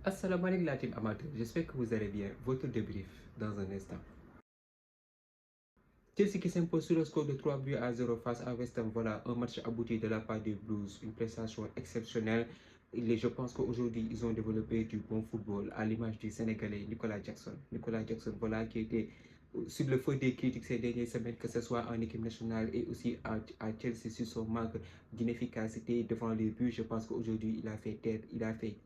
Assalamu alaikum la team amateur, j'espère que vous allez bien. Votre débrief dans un instant. Chelsea qui s'impose sur le score de 3 buts à 0 face à West Ham. Voilà, un match abouti de la part des Blues, une prestation exceptionnelle. Je pense qu'aujourd'hui, ils ont développé du bon football à l'image du Sénégalais Nicolas Jackson. Nicolas Jackson, voilà, qui était sur le feu des critiques ces dernières semaines, que ce soit en équipe nationale et aussi à Chelsea sur son manque d'inefficacité devant les buts. Je pense qu'aujourd'hui, il a fait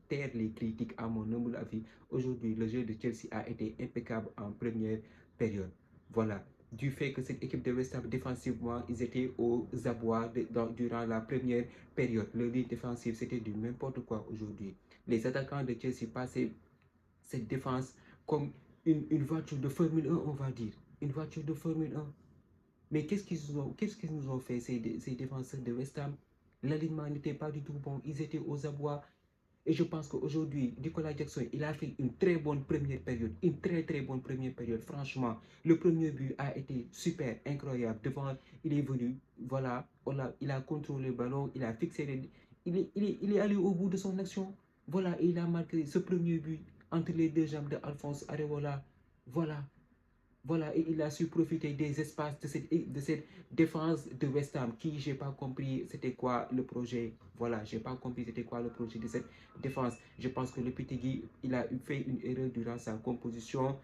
taire les critiques à mon humble avis. Aujourd'hui, le jeu de Chelsea a été impeccable en première période. Voilà, du fait que cette équipe de West Ham, défensivement, ils étaient aux abois durant la première période. Le ligne défensif, c'était du n'importe quoi aujourd'hui. Les attaquants de Chelsea passaient cette défense comme une voiture de Formule 1, on va dire. Une voiture de Formule 1. Mais qu'est-ce qu'ils nous ont fait, ces défenseurs de West Ham? L'alignement n'était pas du tout bon. Ils étaient aux abois. Et je pense qu'aujourd'hui, Nicolas Jackson, il a fait une très bonne première période. Une très bonne première période. Franchement, le premier but a été super, incroyable. Devant, il est venu, voilà, il a contrôlé le ballon, il a fixé les... Il est allé au bout de son action. Voilà, et il a marqué ce premier but entre les deux jambes d'Alphonse Areola. Voilà, voilà, et il a su profiter des espaces de cette défense de West Ham qui, j'ai pas compris c'était quoi le projet. Voilà, j'ai pas compris c'était quoi le projet de cette défense. Je pense que le Pitigi, il a fait une erreur durant sa composition.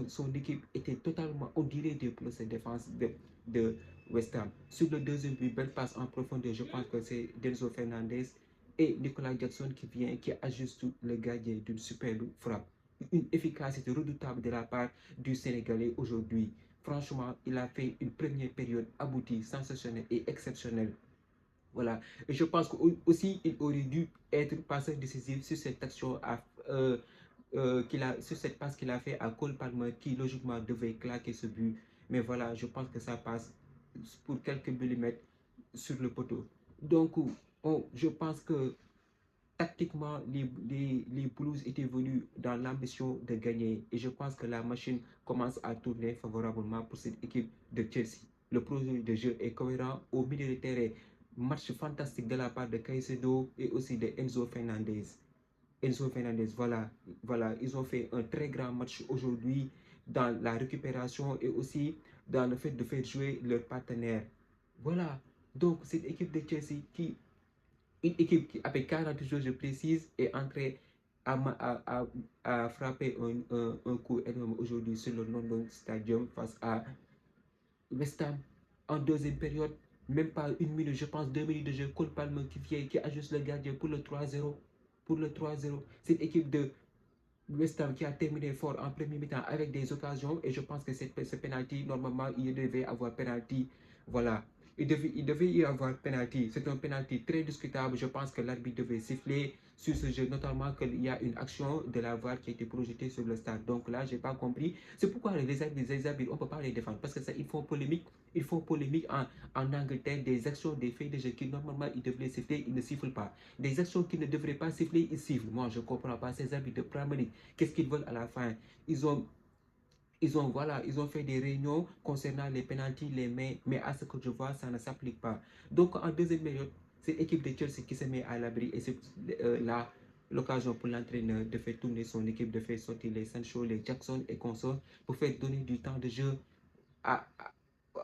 Son équipe était totalement, on dirait, de cette défense de West Ham. Sur le deuxième but, belle passe en profondeur, je pense que c'est Denzo Fernandez et Nicolas Jackson qui ajuste le gardien d'une superbe frappe, une efficacité redoutable de la part du Sénégalais aujourd'hui. Franchement, il a fait une première période aboutie, sensationnelle et exceptionnelle. Voilà. Et je pense qu'aussi, il aurait dû être passeur décisif sur cette action sur cette passe qu'il a fait à Cole Palmer, qui logiquement devait claquer ce but. Mais voilà, je pense que ça passe pour quelques millimètres sur le poteau. Donc, je pense que tactiquement, les Blues étaient venus dans l'ambition de gagner. Et je pense que la machine commence à tourner favorablement pour cette équipe de Chelsea. Le projet de jeu est cohérent au milieu de terrain. Match fantastique de la part de Caicedo et aussi de Enzo Fernandez. Enzo Fernandez, voilà, ils ont fait un très grand match aujourd'hui dans la récupération et aussi dans le fait de faire jouer leurs partenaires. Voilà, donc cette équipe de Chelsea une équipe qui, avec 40 joueurs, je précise, est entrée à frapper un coup énorme aujourd'hui sur le London Stadium face à West Ham en deuxième période. Même pas une minute, je pense 2 minutes de jeu. Cole Palmer qui ajuste le gardien pour le 3-0. Pour le 3-0. Cette équipe de West Ham qui a terminé fort en premier mi-temps avec des occasions et je pense que ce penalty, normalement, il devait avoir penalty. Voilà. Il devait y avoir penalty. C'est un penalty très discutable. Je pense que l'arbitre devait siffler sur ce jeu, notamment qu'il y a une action de la VAR qui a été projetée sur le stade. Donc là, j'ai pas compris. C'est pourquoi les arbitres, on peut pas les défendre parce que ça, ils font polémique. Ils font polémique en Angleterre des actions, des faits de jeu qui normalement ils devraient siffler, ils ne sifflent pas. Des actions qui ne devraient pas siffler, ils sifflent. Moi, je ne comprends pas ces arbitres de Premier League. Qu'est-ce qu'ils veulent à la fin? Voilà, ils ont fait des réunions concernant les pénaltys, les mains, mais à ce que je vois, ça ne s'applique pas. Donc, en deuxième période, c'est l'équipe de Chelsea qui se met à l'abri et c'est là l'occasion pour l'entraîneur de faire tourner son équipe, de faire sortir les Sancho, les Jackson et consorts pour faire donner du temps de jeu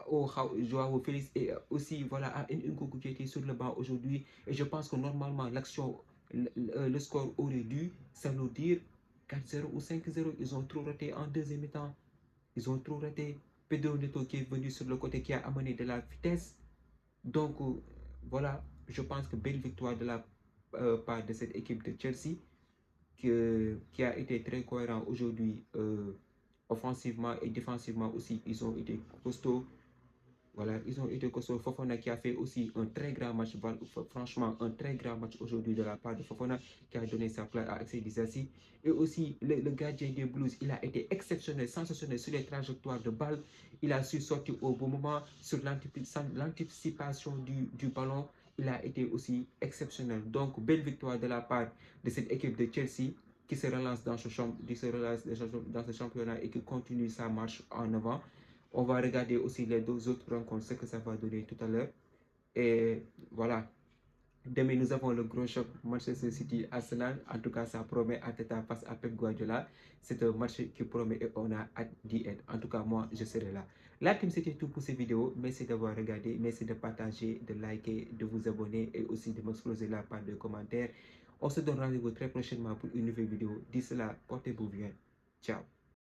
au Joao Félix et aussi voilà, à Nkunku qui était sur le banc aujourd'hui. Et je pense que normalement, le score aurait dû s'alourdir 4-0 ou 5-0. Ils ont trop raté en deuxième mi-temps. Ils ont trop raté. Pedro Neto qui est venu sur le côté qui a amené de la vitesse. Donc voilà, je pense que belle victoire de la part de cette équipe de Chelsea qui a été très cohérent aujourd'hui offensivement et défensivement aussi. Ils ont été costauds. Voilà, ils ont été costauds. Fofana qui a fait aussi un très grand match, franchement, un très grand match aujourd'hui de la part de Fofana qui a donné sa place à Axel Disasi. Et aussi, le gardien des Blues, il a été exceptionnel, sensationnel sur les trajectoires de balles. Il a su sortir au bon moment sur l'anticipation du ballon. Il a été aussi exceptionnel. Donc, belle victoire de la part de cette équipe de Chelsea qui se relance dans ce championnat et qui continue sa marche en avant. On va regarder aussi les deux autres rencontres, ce que ça va donner tout à l'heure. Et voilà, Demain, nous avons le gros choc Manchester City-Arsenal. En tout cas, ça promet Arteta face à Pep Guardiola. C'est un match qui promet et on a hâte d'y être. En tout cas, moi, je serai là. La team, c'était tout pour cette vidéo. Merci d'avoir regardé. Merci de partager, de liker, de vous abonner et aussi de m'exploser la part de commentaires. On se donne rendez-vous très prochainement pour une nouvelle vidéo. D'ici là, portez-vous bien. Ciao.